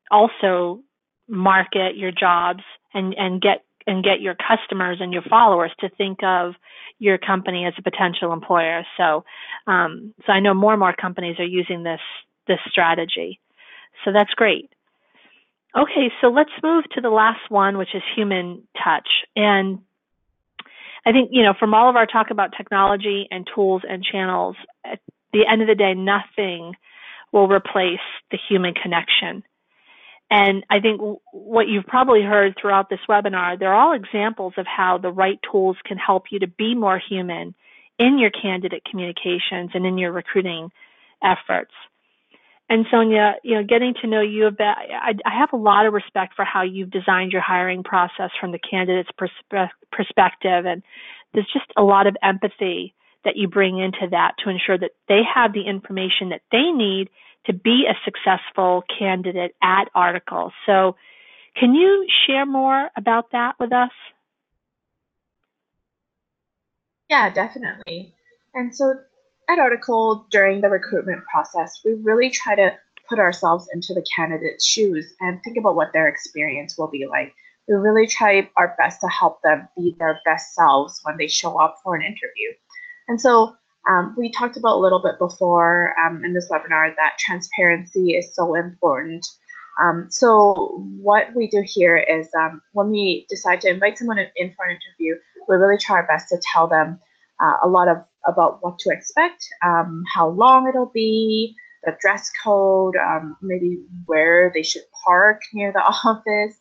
also market your jobs and get your customers and your followers to think of your company as a potential employer. So I know more and more companies are using this strategy. So that's great. Okay, so let's move to the last one, which is human touch. And I think, from all of our talk about technology and tools and channels, at the end of the day, nothing will replace the human connection. And I think what you've probably heard throughout this webinar, they're all examples of how the right tools can help you to be more human in your candidate communications and in your recruiting efforts. And Sonia, getting to know you a bit, I have a lot of respect for how you've designed your hiring process from the candidate's perspective. And there's just a lot of empathy that you bring into that to ensure that they have the information that they need to be a successful candidate at Article. So can you share more about that with us? Yeah, definitely. And so at Article, during the recruitment process, we really try to put ourselves into the candidate's shoes and think about what their experience will be like. We really try our best to help them be their best selves when they show up for an interview. And so we talked about a little bit before in this webinar that transparency is so important. So what we do here is when we decide to invite someone in for an interview, we really try our best to tell them a lot about what to expect, how long it'll be, the dress code, maybe where they should park near the office,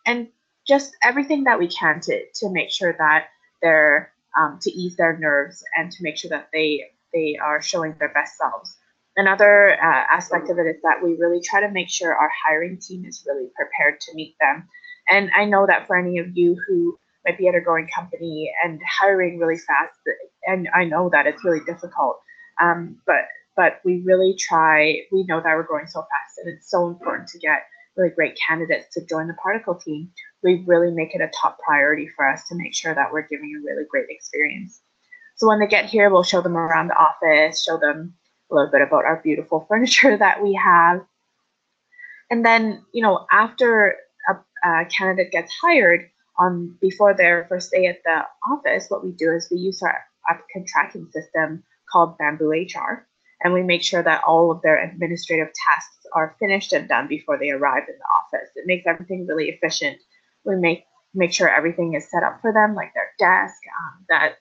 and just everything that we can to make sure that they're to ease their nerves and to make sure that they are showing their best selves. Another aspect of it is that we really try to make sure our hiring team is really prepared to meet them. And I know that for any of you who might be at a growing company and hiring really fast, and I know that it's really difficult, but we really try. We know that we're growing so fast, and it's so important to get really great candidates to join the Particle team. We really make it a top priority for us to make sure that we're giving a really great experience. So when they get here, we'll show them around the office, show them a little bit about our beautiful furniture that we have. And then, after a candidate gets hired, before their first day at the office, what we do is we use our applicant tracking system called Bamboo HR, and we make sure that all of their administrative tasks are finished and done before they arrive in the office. It makes everything really efficient. We make sure everything is set up for them, like their desk, that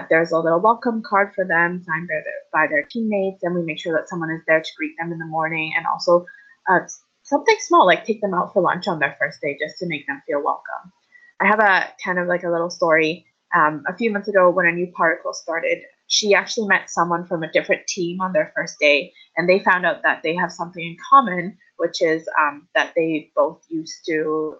there's a little welcome card for them signed by their teammates, and we make sure that someone is there to greet them in the morning, and also something small like take them out for lunch on their first day just to make them feel welcome. I have a kind of like a little story. A few months ago when a new Particle started, she actually met someone from a different team on their first day, and they found out that they have something in common, which is that they both used to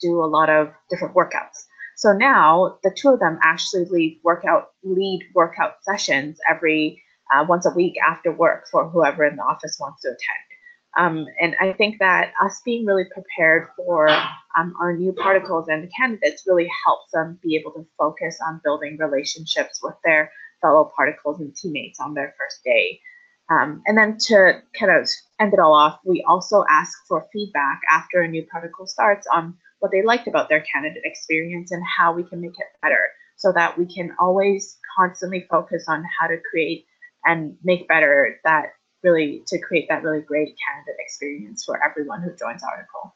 do a lot of different workouts. So now the two of them actually lead workout sessions every once a week after work for whoever in the office wants to attend. And I think that us being really prepared for our new Particles and the candidates really helps them be able to focus on building relationships with their fellow Particles and teammates on their first day. And then to kind of end it all off, we also ask for feedback after a new Particle starts on what they liked about their candidate experience and how we can make it better, so that we can always constantly focus on how to create and make better to create that really great candidate experience for everyone who joins Article.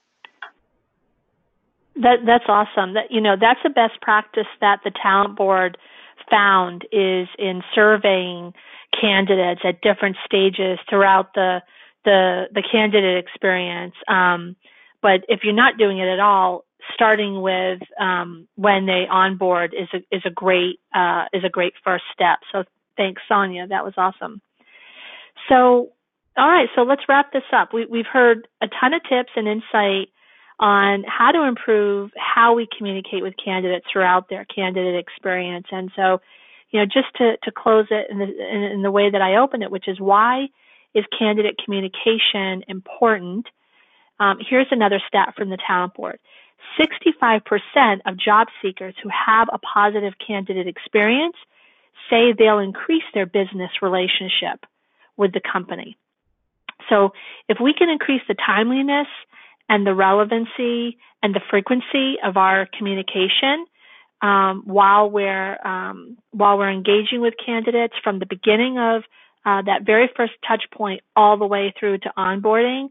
That's awesome. That's the best practice that the talent board found is in surveying candidates at different stages throughout the candidate experience. But if you're not doing it at all, starting with when they onboard is a great first step. So thanks, Sonia. That was awesome. So, all right. So let's wrap this up. We've heard a ton of tips and insight on how to improve how we communicate with candidates throughout their candidate experience. And so, just to close it in the way that I open it, which is why is candidate communication important? Here's another stat from the talent board. 65% of job seekers who have a positive candidate experience say they'll increase their business relationship with the company. So if we can increase the timeliness and the relevancy and the frequency of our communication while we're engaging with candidates from the beginning of that very first touch point all the way through to onboarding,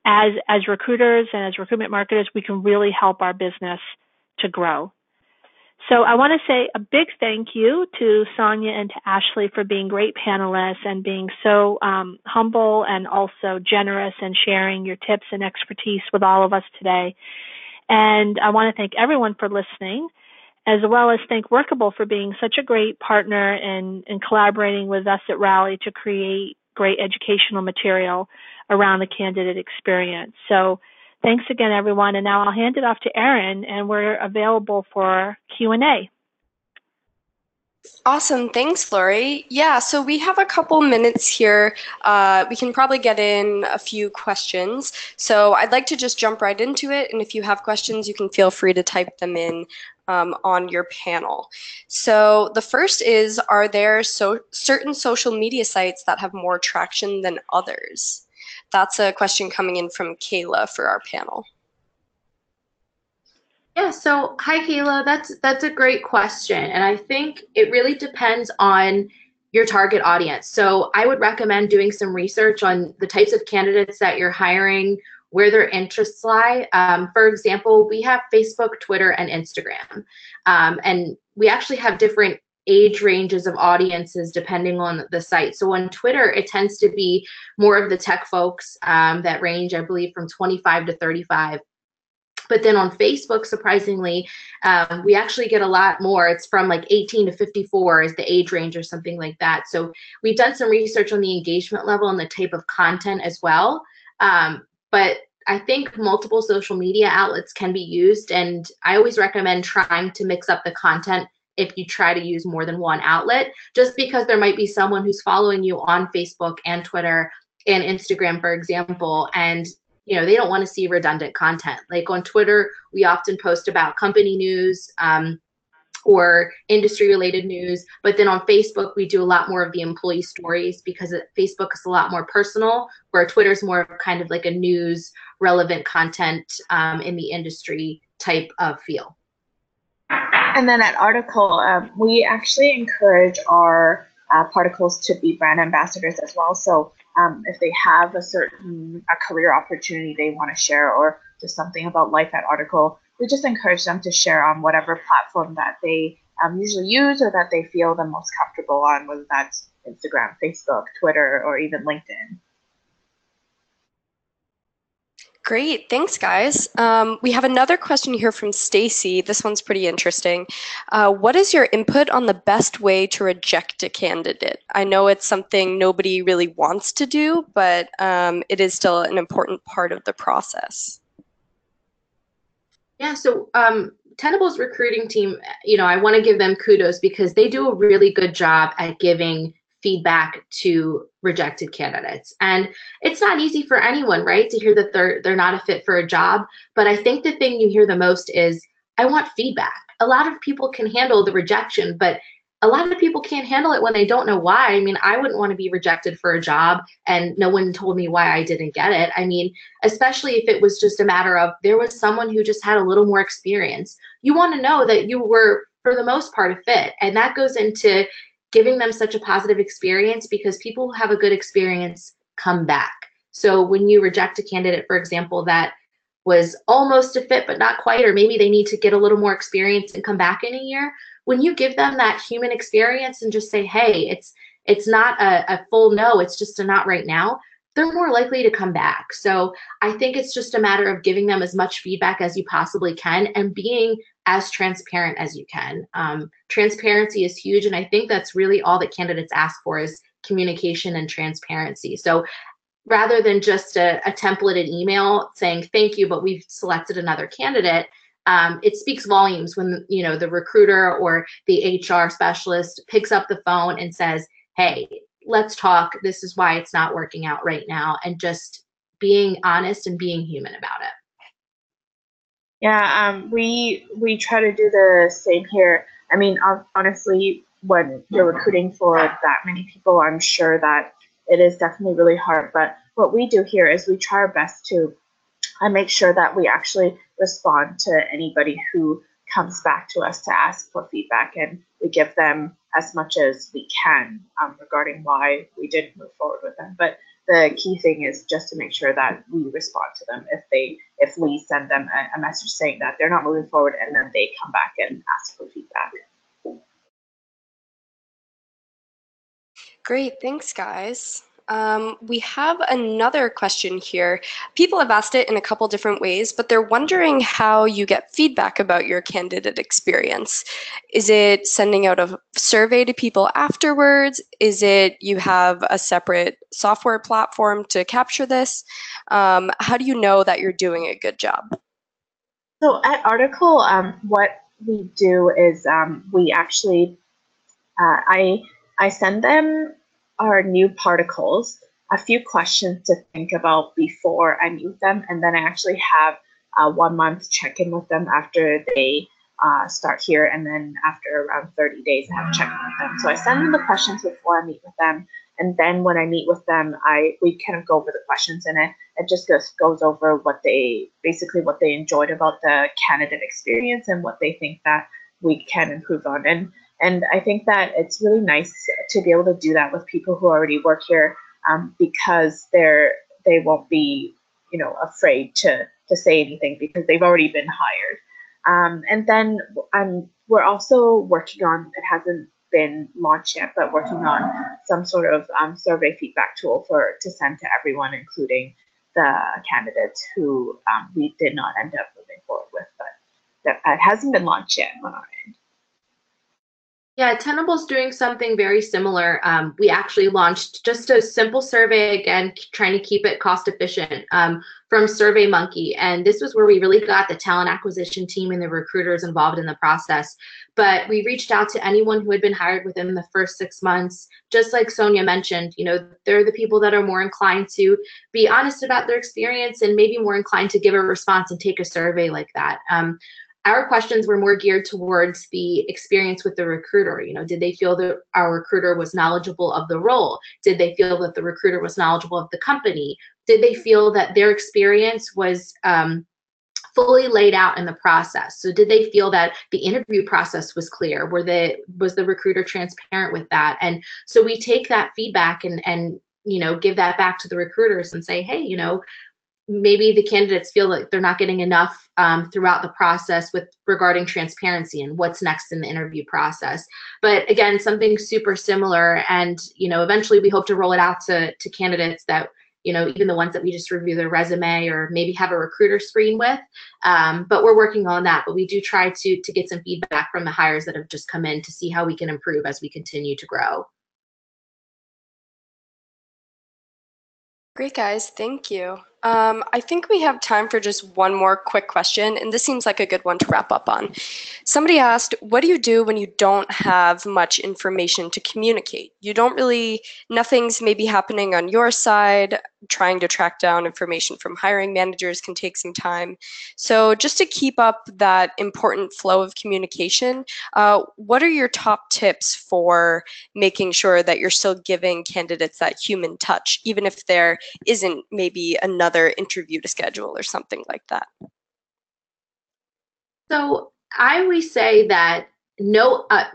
as recruiters and as recruitment marketers, we can really help our business to grow. So I want to say a big thank you to Sonia and to Ashley for being great panelists and being so humble and also generous and sharing your tips and expertise with all of us today. And I want to thank everyone for listening, as well as thank Workable for being such a great partner and collaborating with us at Rally to create great educational material around the candidate experience. So thanks again, everyone. And now I'll hand it off to Erin, and we're available for Q&A. Awesome. Thanks, Lori. Yeah, so we have a couple minutes here. We can probably get in a few questions. So I'd like to just jump right into it. And if you have questions, you can feel free to type them in on your panel. So the first is, are there certain social media sites that have more traction than others? That's a question coming in from Kayla for our panel. Yeah, so hi Kayla, that's a great question. And I think it really depends on your target audience. So I would recommend doing some research on the types of candidates that you're hiring, where their interests lie. For example, we have Facebook, Twitter, and Instagram. And we actually have different age ranges of audiences depending on the site. So on Twitter, it tends to be more of the tech folks that range, I believe, from 25 to 35. But then on Facebook, surprisingly, we actually get a lot more. It's from like 18 to 54 is the age range or something like that. So we've done some research on the engagement level and the type of content as well. But I think multiple social media outlets can be used. And I always recommend trying to mix up the content if you try to use more than one outlet, just because there might be someone who's following you on Facebook and Twitter and Instagram, for example, and they don't want to see redundant content. Like on Twitter, we often post about company news or industry related news. But then on Facebook, we do a lot more of the employee stories because Facebook is a lot more personal, where Twitter is more of kind of like a news relevant content in the industry type of feel. And then at Article, we actually encourage our particles to be brand ambassadors as well. So if they have a career opportunity they want to share, or just something about life at Article, we just encourage them to share on whatever platform that they usually use or that they feel the most comfortable on, whether that's Instagram, Facebook, Twitter, or even LinkedIn. Great, thanks guys. We have another question here from Stacie. This one's pretty interesting. What is your input on the best way to reject a candidate? I know it's something nobody really wants to do, but it is still an important part of the process. Yeah, so Tenable's recruiting team, I want to give them kudos because they do a really good job at giving feedback to rejected candidates. And it's not easy for anyone, right, to hear that they're not a fit for a job. But I think the thing you hear the most is, I want feedback. A lot of people can handle the rejection, but a lot of people can't handle it when they don't know why. I mean, I wouldn't want to be rejected for a job and no one told me why I didn't get it. I mean, especially if it was just a matter of there was someone who just had a little more experience. You want to know that you were, for the most part, a fit. And that goes into giving them such a positive experience, because people who have a good experience come back. So when you reject a candidate, for example, that was almost a fit but not quite, or maybe they need to get a little more experience and come back in a year, when you give them that human experience and just say, hey, it's not a full no, it's just a not right now, they're more likely to come back. So I think it's just a matter of giving them as much feedback as you possibly can and being as transparent as you can. Transparency is huge, and I think that's really all that candidates ask for is communication and transparency. So rather than just a templated email saying thank you, but we've selected another candidate, it speaks volumes when the recruiter or the HR specialist picks up the phone and says, hey, let's talk. This is why it's not working out right now, and just being honest and being human about it. Yeah, we try to do the same here. I mean, honestly, when you're recruiting for that many people, I'm sure that it is definitely really hard. But what we do here is we try our best to make sure that we actually respond to anybody who comes back to us to ask for feedback, and we give them as much as we can regarding why we didn't move forward with them. But the key thing is just to make sure that we respond to them if we send them a message saying that they're not moving forward, and then they come back and ask for feedback. Great, thanks, guys. We have another question here. People have asked it in a couple different ways, but they're wondering how you get feedback about your candidate experience. Is it sending out a survey to people afterwards? Is it you have a separate software platform to capture this? How do you know that you're doing a good job? So at Article, what we do is we actually, I send them our new particles, a few questions to think about before I meet them, and then I actually have a 1 month check-in with them after they start here, and then after around 30 days I have check-in with them. So I send them the questions before I meet with them, and then when I meet with them, we kind of go over the questions, and it just goes over what they enjoyed about the candidate experience and what they think that we can improve on. And I think that it's really nice to be able to do that with people who already work here, because they won't be, afraid to say anything because they've already been hired. And then we're also working on, it hasn't been launched yet, but working on some sort of survey feedback tool to send to everyone, including the candidates who we did not end up moving forward with, but it hasn't been launched yet on our end. Yeah, Tenable's doing something very similar. We actually launched just a simple survey, again, trying to keep it cost efficient, from SurveyMonkey. And this was where we really got the talent acquisition team and the recruiters involved in the process. But we reached out to anyone who had been hired within the first 6 months. Just like Sonia mentioned, they're the people that are more inclined to be honest about their experience and maybe more inclined to give a response and take a survey like that. Our questions were more geared towards the experience with the recruiter. Did they feel that our recruiter was knowledgeable of the role? Did they feel that the recruiter was knowledgeable of the company? Did they feel that their experience was fully laid out in the process? So did they feel that the interview process was clear? Was the recruiter transparent with that? And so we take that feedback and give that back to the recruiters and say, hey, maybe the candidates feel like they're not getting enough throughout the process regarding transparency and what's next in the interview process. But again, something super similar, and eventually we hope to roll it out to candidates that even the ones that we just review their resume or maybe have a recruiter screen with. But we're working on that. But we do try to get some feedback from the hires that have just come in to see how we can improve as we continue to grow. Great, guys. Thank you. I think we have time for just one more quick question, and this seems like a good one to wrap up on. Somebody asked, what do you do when you don't have much information to communicate? Nothing's maybe happening on your side. Trying to track down information from hiring managers can take some time. So just to keep up that important flow of communication, what are your top tips for making sure that you're still giving candidates that human touch, even if there isn't maybe another interview to schedule or something like that? So I always say that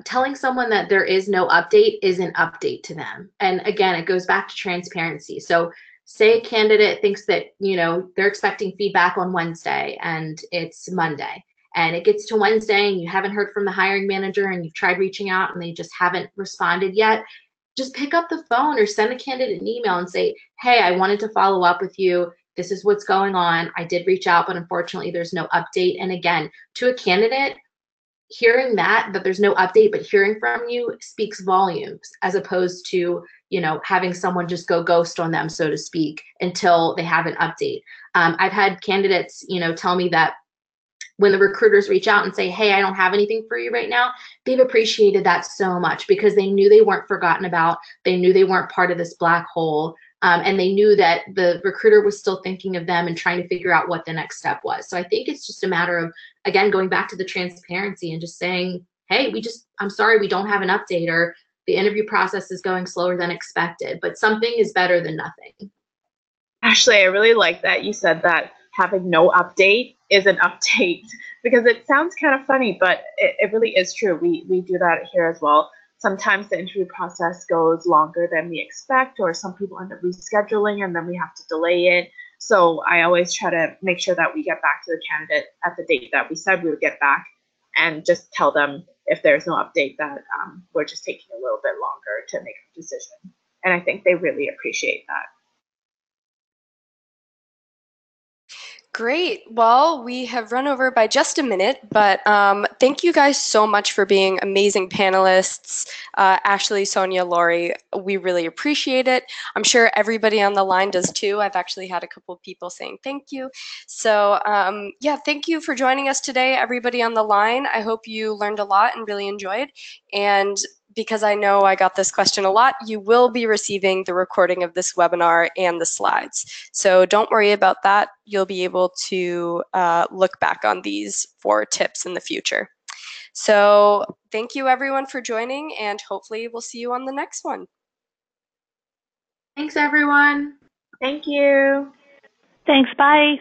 telling someone that there is no update is an update to them. And again, it goes back to transparency. So say a candidate thinks that, they're expecting feedback on Wednesday and it's Monday, and it gets to Wednesday and you haven't heard from the hiring manager and you've tried reaching out and they just haven't responded yet. Just pick up the phone or send the candidate an email and say, hey, I wanted to follow up with you. This is what's going on. I did reach out, but unfortunately there's no update. And again, to a candidate, hearing that there's no update, but hearing from you speaks volumes, as opposed to, having someone just go ghost on them, so to speak, until they have an update. I've had candidates, tell me that when the recruiters reach out and say, hey, I don't have anything for you right now, they've appreciated that so much because they knew they weren't forgotten about. They knew they weren't part of this black hole. And they knew that the recruiter was still thinking of them and trying to figure out what the next step was. So I think it's just a matter of, again, going back to the transparency and just saying, hey, I'm sorry, we don't have an update, or the interview process is going slower than expected, but something is better than nothing. Ashley, I really like that you said that having no update is an update, because it sounds kind of funny, but it really is true. We do that here as well. sometimes the interview process goes longer than we expect, or some people end up rescheduling and then we have to delay it. So I always try to make sure that we get back to the candidate at the date that we said we would get back, and just tell them if there's no update that we're just taking a little bit longer to make a decision. And I think they really appreciate that. Great. Well, we have run over by just a minute, but thank you guys so much for being amazing panelists. Ashley, Sonia, Lori, we really appreciate it. I'm sure everybody on the line does too. I've actually had a couple of people saying thank you. So yeah, thank you for joining us today, everybody on the line. I hope you learned a lot and really enjoyed. And because I know I got this question a lot, you will be receiving the recording of this webinar and the slides. So don't worry about that. You'll be able to look back on these for tips in the future. So thank you everyone for joining, and hopefully we'll see you on the next one. Thanks, everyone. Thank you. Thanks. Bye.